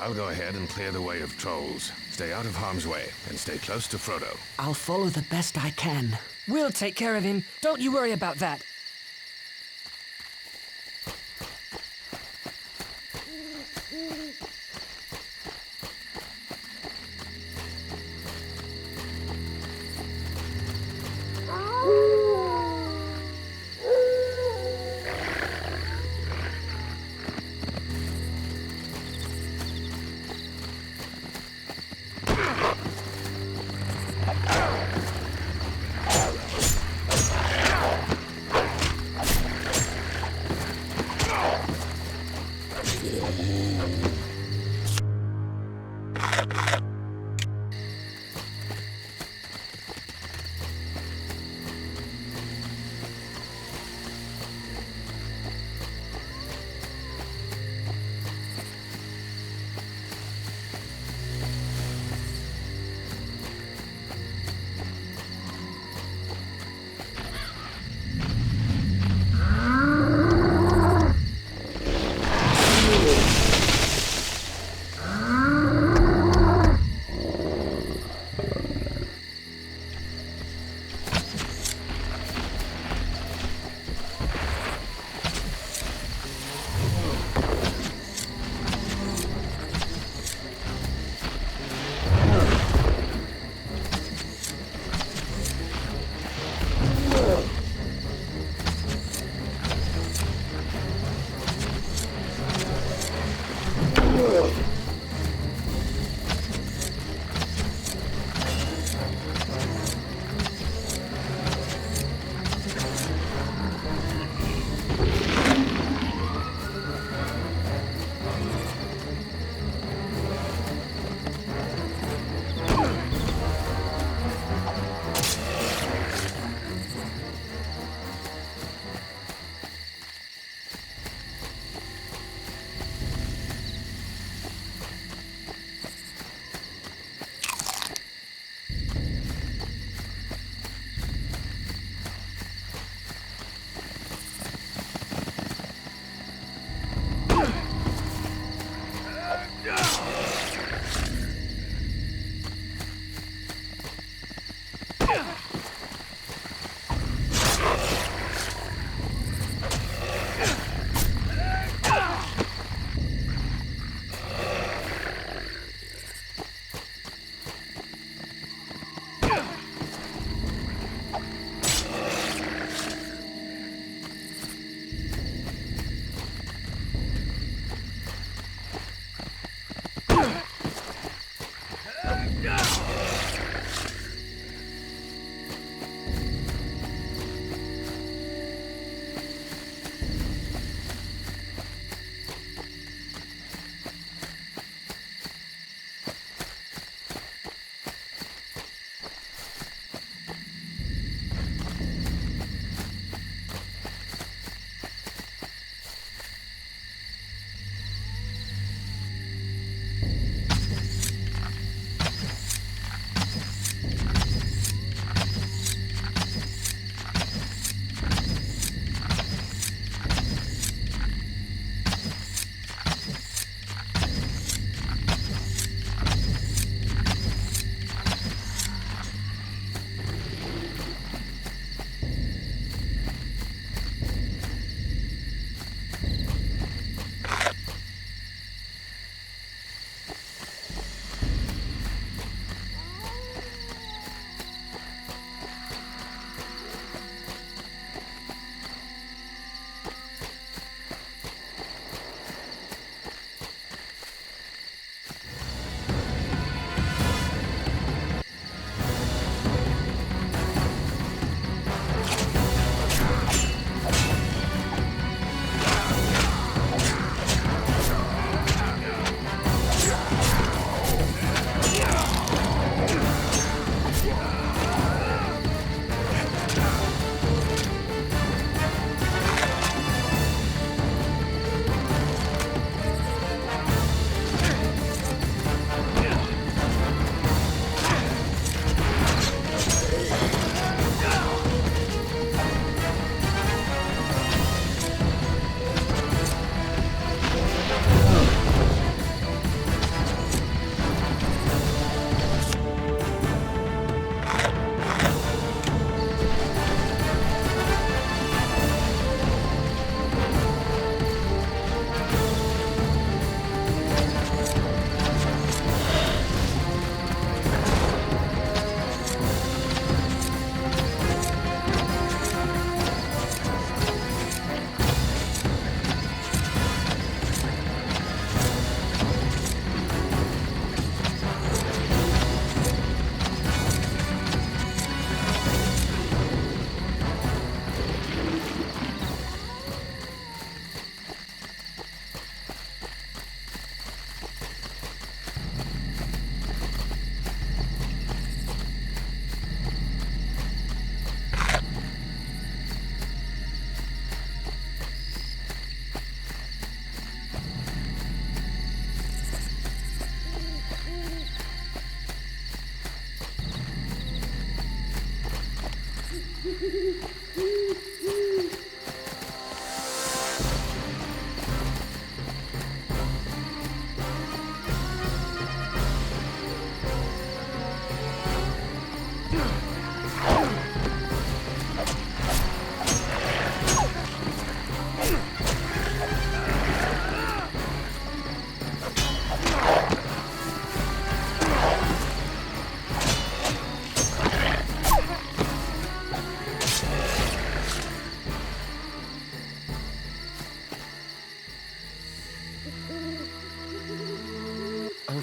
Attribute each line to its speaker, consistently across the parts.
Speaker 1: I'll go ahead and clear the way of trolls. Stay out of harm's way, and stay close to Frodo.
Speaker 2: I'll follow the best I can.
Speaker 3: We'll take care of him. Don't you worry about that.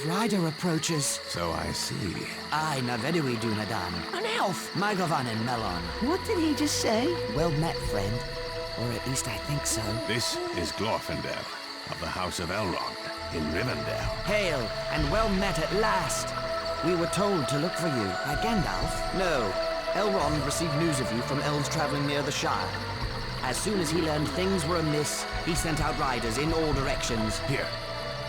Speaker 2: rider approaches.
Speaker 1: So I see.
Speaker 2: Aye, na vedui dunadan.
Speaker 3: An elf!
Speaker 2: Magavanen melon. What did he just say? Well met, friend. Or at least I think so.
Speaker 1: This is Glorfindel, of the House of Elrond, in Rivendell.
Speaker 2: Hail, and well met at last. We were told to look for you by Gandalf. No, Elrond received news of you from elves traveling near the Shire. As soon as he learned things were amiss, he sent out riders in all directions.
Speaker 1: Here,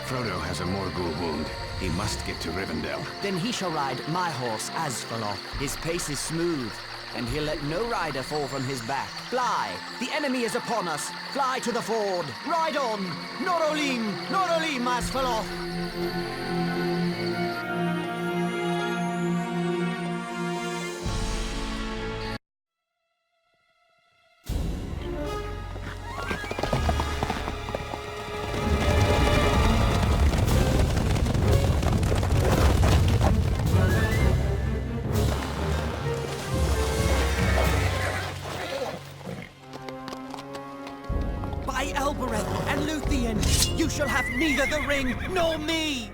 Speaker 1: Frodo has a Morgul wound. He must get to Rivendell.
Speaker 2: Then he shall ride my horse, Asfaloth. His pace is smooth, and he'll let no rider fall from his back. Fly! The enemy is upon us! Fly to the ford! Ride on! Norolim! Norolim, Asfaloth! By Elbereth and Luthien, you shall have neither the ring nor me!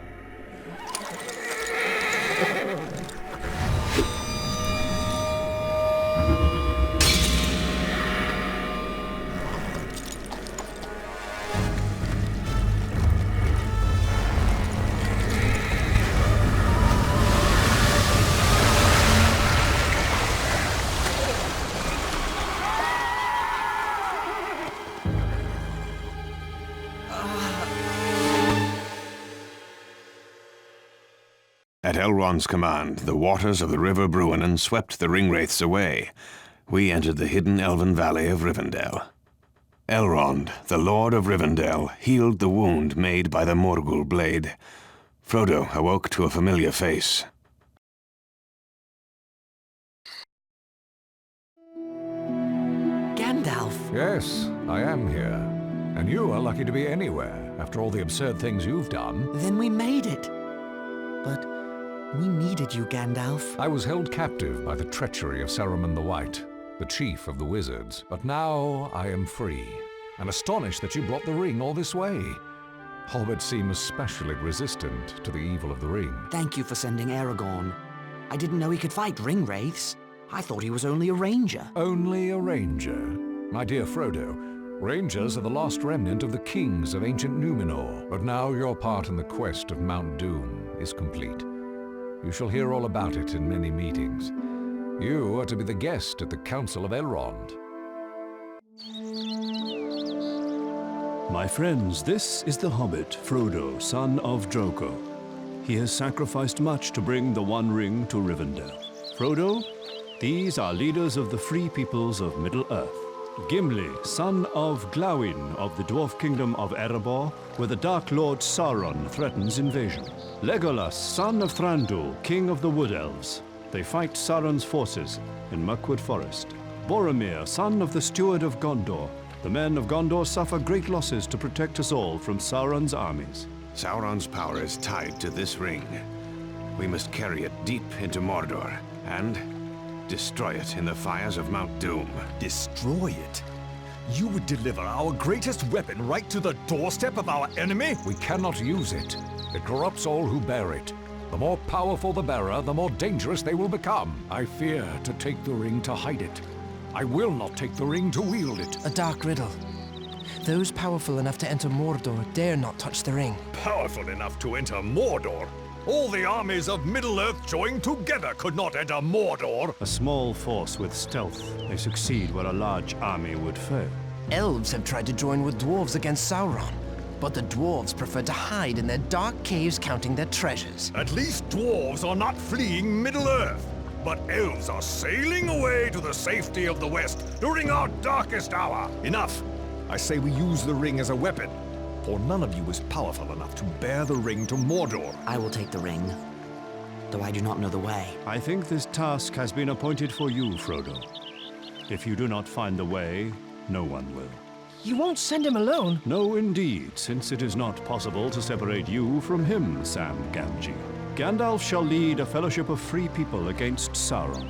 Speaker 1: At Elrond's command, the waters of the River Bruinen swept the Ringwraiths away. We entered the hidden elven valley of Rivendell. Elrond, the Lord of Rivendell, healed the wound made by the Morgul blade. Frodo awoke to a familiar face.
Speaker 2: Gandalf!
Speaker 4: Yes, I am here. And you are lucky to be anywhere, after all the absurd things you've done.
Speaker 2: Then we made it. But we needed you, Gandalf.
Speaker 4: I was held captive by the treachery of Saruman the White, the chief of the wizards. But now I am free, and astonished that you brought the ring all this way. Hobbits seem especially resistant to the evil of the ring.
Speaker 2: Thank you for sending Aragorn. I didn't know he could fight Ringwraiths. I thought he was only a ranger.
Speaker 4: Only a ranger? My dear Frodo, rangers are the last remnant of the kings of ancient Numenor. But now your part in the quest of Mount Doom is complete. You shall hear all about it in many meetings. You are to be the guest at the Council of Elrond.
Speaker 5: My friends, this is the Hobbit, Frodo, son of Drogo. He has sacrificed much to bring the One Ring to Rivendell. Frodo, these are leaders of the free peoples of Middle-earth. Gimli, son of Glawin of the dwarf kingdom of Erebor, where the Dark Lord Sauron threatens invasion. Legolas, son of Thranduil, king of the Wood Elves. They fight Sauron's forces in Mirkwood Forest. Boromir, son of the Steward of Gondor. The men of Gondor suffer great losses to protect us all from Sauron's armies.
Speaker 1: Sauron's power is tied to this ring. We must carry it deep into Mordor, and destroy it in the fires of Mount Doom.
Speaker 6: Destroy it? You would deliver our greatest weapon right to the doorstep of our enemy?
Speaker 4: We cannot use it. It corrupts all who bear it. The more powerful the bearer, the more dangerous they will become. I fear to take the ring to hide it. I will not take the ring to wield it.
Speaker 3: A dark riddle. Those powerful enough to enter Mordor dare not touch the ring.
Speaker 6: Powerful enough to enter Mordor? All the armies of Middle-earth joined together could not enter Mordor.
Speaker 5: A small force with stealth may succeed where a large army would fail.
Speaker 3: Elves have tried to join with dwarves against Sauron, but the dwarves prefer to hide in their dark caves counting their treasures.
Speaker 6: At least dwarves are not fleeing Middle-earth, but elves are sailing away to the safety of the West during our darkest hour. Enough! I say we use the ring as a weapon, for none of you is powerful enough to bear the ring to Mordor.
Speaker 2: I will take the ring, though I do not know the way.
Speaker 5: I think this task has been appointed for you, Frodo. If you do not find the way, no one will.
Speaker 3: You won't send him alone?
Speaker 5: No, indeed, since it is not possible to separate you from him, Sam Gamgee. Gandalf shall lead a fellowship of free people against Sauron.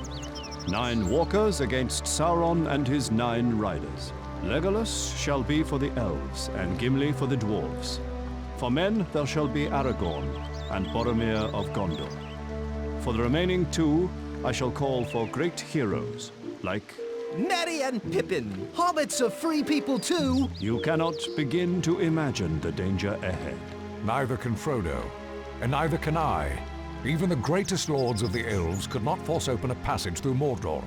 Speaker 5: 9 walkers against Sauron and his 9 riders. Legolas shall be for the elves, and Gimli for the dwarves. For men there shall be Aragorn and Boromir of Gondor. For the remaining two, I shall call for great heroes, like...
Speaker 3: Merry and Pippin! Hobbits are free people too!
Speaker 5: You cannot begin to imagine the danger ahead.
Speaker 4: Neither can Frodo, and neither can I. Even the greatest lords of the elves could not force open a passage through Mordor.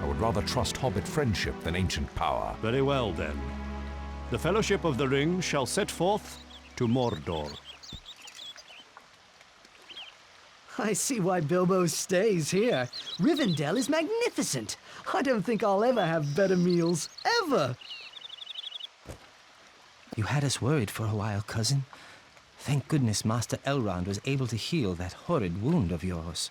Speaker 4: I would rather trust Hobbit friendship than ancient power.
Speaker 5: Very well, then. The Fellowship of the Ring shall set forth to Mordor.
Speaker 2: I see why Bilbo stays here. Rivendell is magnificent. I don't think I'll ever have better meals. Ever!
Speaker 3: You had us worried for a while, cousin. Thank goodness Master Elrond was able to heal that horrid wound of yours.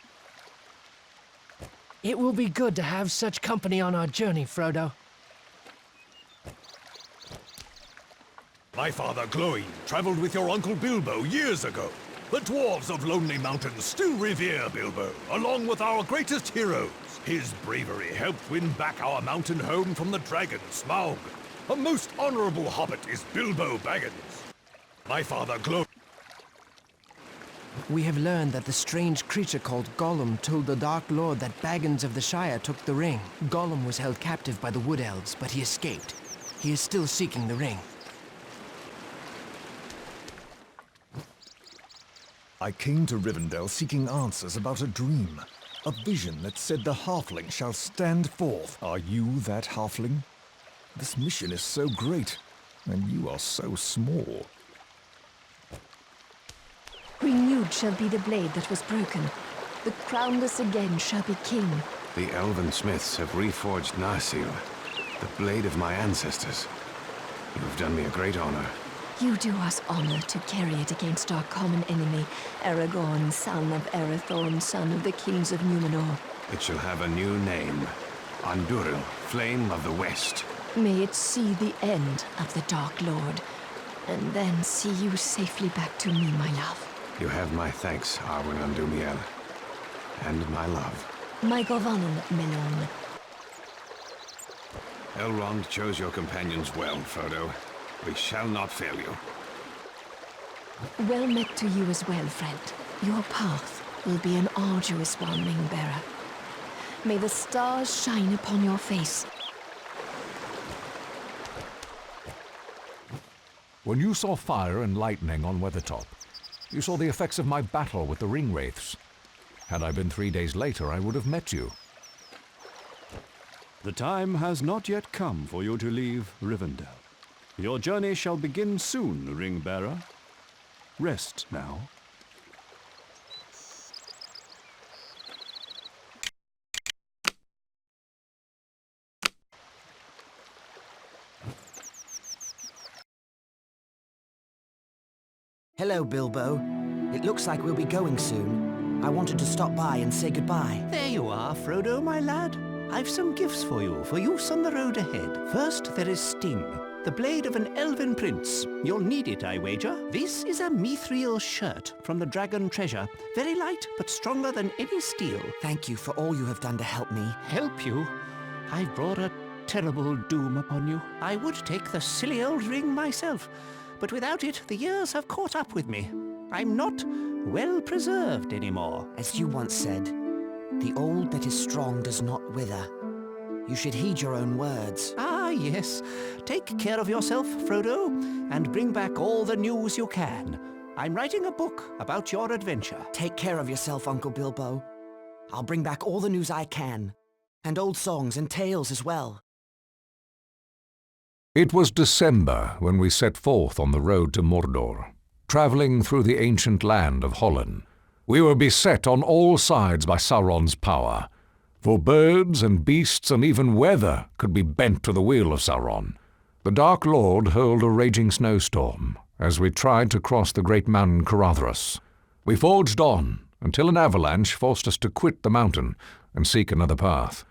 Speaker 7: It will be good to have such company on our journey, Frodo.
Speaker 6: My father Glóin traveled with your Uncle Bilbo years ago. The dwarves of Lonely Mountain still revere Bilbo, along with our greatest heroes. His bravery helped win back our mountain home from the dragon, Smaug. A most honorable hobbit is Bilbo Baggins. My father Glóin...
Speaker 3: We have learned that the strange creature called Gollum told the Dark Lord that Baggins of the Shire took the ring. Gollum was held captive by the Wood Elves, but he escaped. He is still seeking the ring.
Speaker 6: I came to Rivendell seeking answers about a dream. A vision that said the halfling shall stand forth. Are you that halfling? This mission is so great, and you are so small.
Speaker 8: Renewed shall be the blade that was broken. The crownless again shall be king.
Speaker 1: The elven smiths have reforged Nazgul, the blade of my ancestors. You have done me a great honor.
Speaker 8: You do us honor to carry it against our common enemy, Aragorn, son of Arathorn, son of the kings of Númenor.
Speaker 1: It shall have a new name. Andúril, Flame of the West.
Speaker 8: May it see the end of the Dark Lord, and then see you safely back to me, my love.
Speaker 1: You have my thanks, Arwen Andúmiel, and my love.
Speaker 8: My Govanen, Melon.
Speaker 1: Elrond chose your companions well, Frodo. We shall not fail you.
Speaker 8: Well met to you as well, friend. Your path will be an arduous one, Ringbearer. May the stars shine upon your face.
Speaker 4: When you saw fire and lightning on Weathertop, you saw the effects of my battle with the Ringwraiths. Had I been 3 days later, I would have met you.
Speaker 5: The time has not yet come for you to leave Rivendell. Your journey shall begin soon, Ringbearer. Rest now.
Speaker 2: Hello, Bilbo. It looks like we'll be going soon. I wanted to stop by and say goodbye.
Speaker 9: There you are, Frodo, my lad. I've some gifts for use on the road ahead. First, there is Sting, the blade of an elven prince. You'll need it, I wager. This is a mithril shirt from the dragon treasure. Very light, but stronger than any steel.
Speaker 2: Thank you for all you have done to help me.
Speaker 9: Help you? I've brought a terrible doom upon you. I would take the silly old ring myself, but without it, the years have caught up with me. I'm not well preserved anymore.
Speaker 2: As you once said, the old that is strong does not wither. You should heed your own words.
Speaker 9: Ah, yes. Take care of yourself, Frodo, and bring back all the news you can. I'm writing a book about your adventure.
Speaker 2: Take care of yourself, Uncle Bilbo. I'll bring back all the news I can, and old songs and tales as well.
Speaker 4: It was December when we set forth on the road to Mordor, traveling through the ancient land of Hollin. We were beset on all sides by Sauron's power, for birds and beasts and even weather could be bent to the will of Sauron. The Dark Lord hurled a raging snowstorm as we tried to cross the great mountain Caradhras. We forged on until an avalanche forced us to quit the mountain and seek another path.